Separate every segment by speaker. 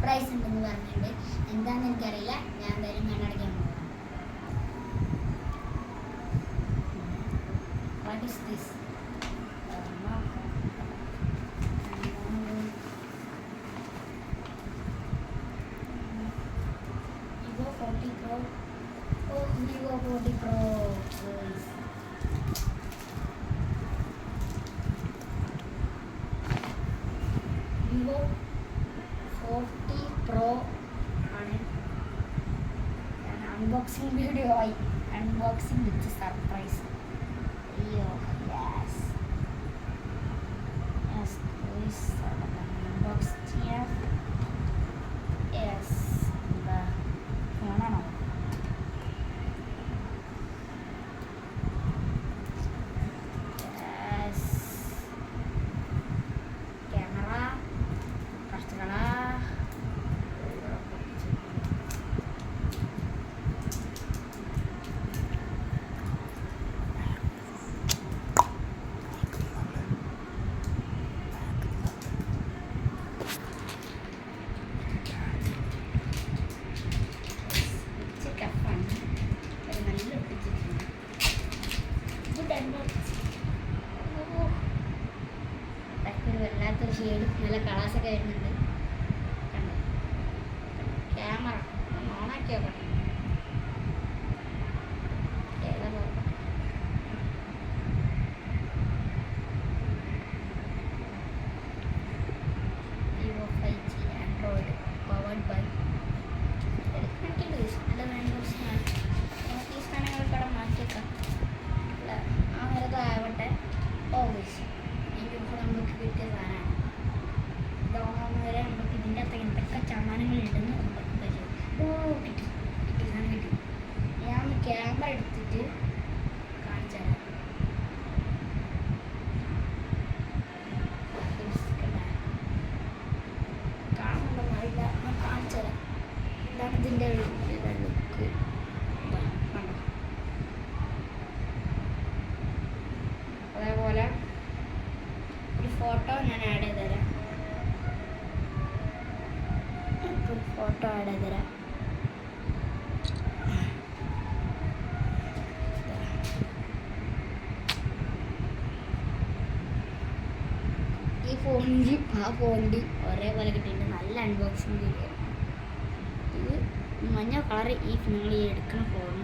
Speaker 1: Surprise ഉണ്ടെന്ന് പറഞ്ഞിട്ടുണ്ട്. എന്താണെന്ന് എനിക്കറിയില്ല. ഞാൻ എന്തായാലും കണ്ണടയ്ക്കാൻ പോകാം. What is this? Vivo 40 Pro. Oh, Vivo 40 Pro. Guys. Vivo 40 Pro ആണ്. അൺബോക്സിംഗ് വീഡിയോ ആയി. അൺബോക്സിംഗ് വിത്ത് സർപ്രൈസ്. അയ്യോ യെസ് യെസ് പ്ലീസ് അൺബോക്സ് ചെയ്യാം. യെസ് എന്താ ഫോണാണോ? Yes camera കഷ്ടകളാ. വല്ലാത്തൊരു ഷെയ്ഡ് നല്ല കളേഴ്സൊക്കെ വരുന്നുണ്ട്. കണ്ടോ ക്യാമറ ഓണാക്കി നോക്കട്ടെ. ഏതാ നോക്കാം. Vivo 5G Android powered by എടുക്കണമെങ്കിൽ നല്ല മാനുഫാക്ചറാണ്. നമുക്ക് ഈ സാധനങ്ങളൊക്കെ അവിടെ മാറ്റിയേക്കാം. അല്ല ആവട്ടെ. ഓൾവേസ് നമുക്ക് കിട്ടിയ സാധനമാണ്. ഇതാവുന്ന വരെ നമുക്ക് ഇതിൻ്റെ അകത്ത് എന്തൊക്കെ ചമാനങ്ങളുണ്ടെന്ന് നമുക്ക് കഴിയും. ഓ കിട്ടി കിട്ടി സാധനം കിട്ടി. ഞാൻ ക്യാമറ എടുത്തിട്ട് കാണിച്ചു തരാം. കാണുന്നുണ്ടോ അറിയില്ല. ഞാൻ കാണിച്ചു തരാം. ഇതാണ് ഇതിൻ്റെ ലുക്ക്. കണ്ടോ അതേപോലെ ഫോട്ടോ ഞാൻ ആഡ് ചെയ്ത് തരാം. ഫോട്ടോ ആഡ് ചെയ്ത് തരാം. ഈ ഫോണിൻ്റെ ആ ഫോണിൻ്റെ ഒരേപോലെ കിട്ടിയിട്ടുണ്ട്. നല്ല അൺബോക്സിങ് വീഡിയോ. ഇത് മഞ്ഞ കളർ ഈ നിങ്ങൾ ഈ എടുക്കുന്ന ഫോൺ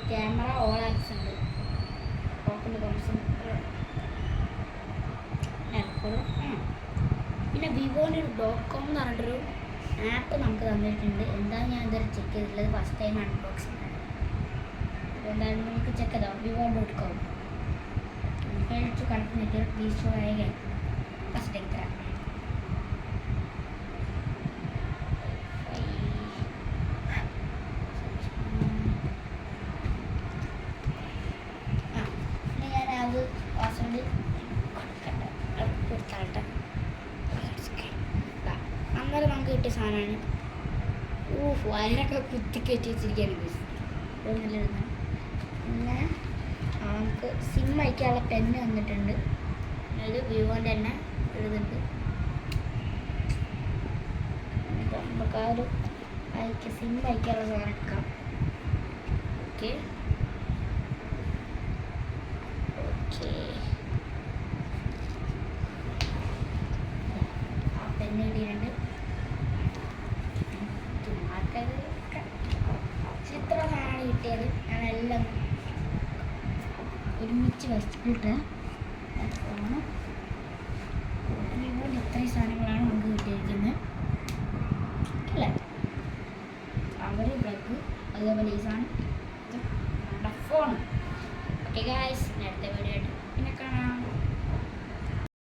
Speaker 1: ക്യാമറ ഓൾ ആക്സ് ഉണ്ട്. പിന്നെ വിവോൻ്റെ ഒരു .com എന്ന് പറഞ്ഞിട്ടൊരു ആപ്പ് നമുക്ക് തന്നിട്ടുണ്ട്. എന്താണ് ഞാൻ ഇതുവരെ ചെക്ക് ചെയ്തിട്ടുള്ളത്. ഫസ്റ്റ് ടൈം അൺബോക്സിംഗ് ആണ്. എന്തായാലും നമുക്ക് ചെക്ക് ചെയ്താൽ vivo.com to connect network. Please show again. First take that. അന്നേരം നമുക്ക് കിട്ടിയ സാധനമാണ്. വയറൊക്കെ കുത്തിക്കയറ്റി വെച്ചിരിക്കുകയാണ്. ഒന്നിലിരുന്ന് പിന്നെ നമുക്ക് സിം അയക്കാനുള്ള പെന്ന് വന്നിട്ടുണ്ട്. അതായത് വിവോൻ്റെ തന്നെ എഴുതുന്നുണ്ട്. നമുക്ക് ആ ഒരു സിം അയക്കാനുള്ള സാധനം എടുക്കാം. ഓക്കെ ഓക്കെ ആ പെന്ന് കിട്ടിയിട്ടുണ്ട്. ചിത്ര സാധനമാണ് കിട്ടിയത്. ഞാനെല്ലാം ഒരുമിച്ച് വെച്ചിട്ട് ഫോണ് വിവോൻ്റെ ഇത്രയും സാധനങ്ങളാണ് നമുക്ക് കിട്ടിയിരിക്കുന്നത് അല്ലേ. അവർ പ്ലഗ് അതേപോലെ ഈ സാധനം നമ്മുടെ ഫോൺ. ഓക്കെ ഗായ്സ്, അടുത്ത വീഡിയോ ആയിട്ട് പിന്നെ കാണാം.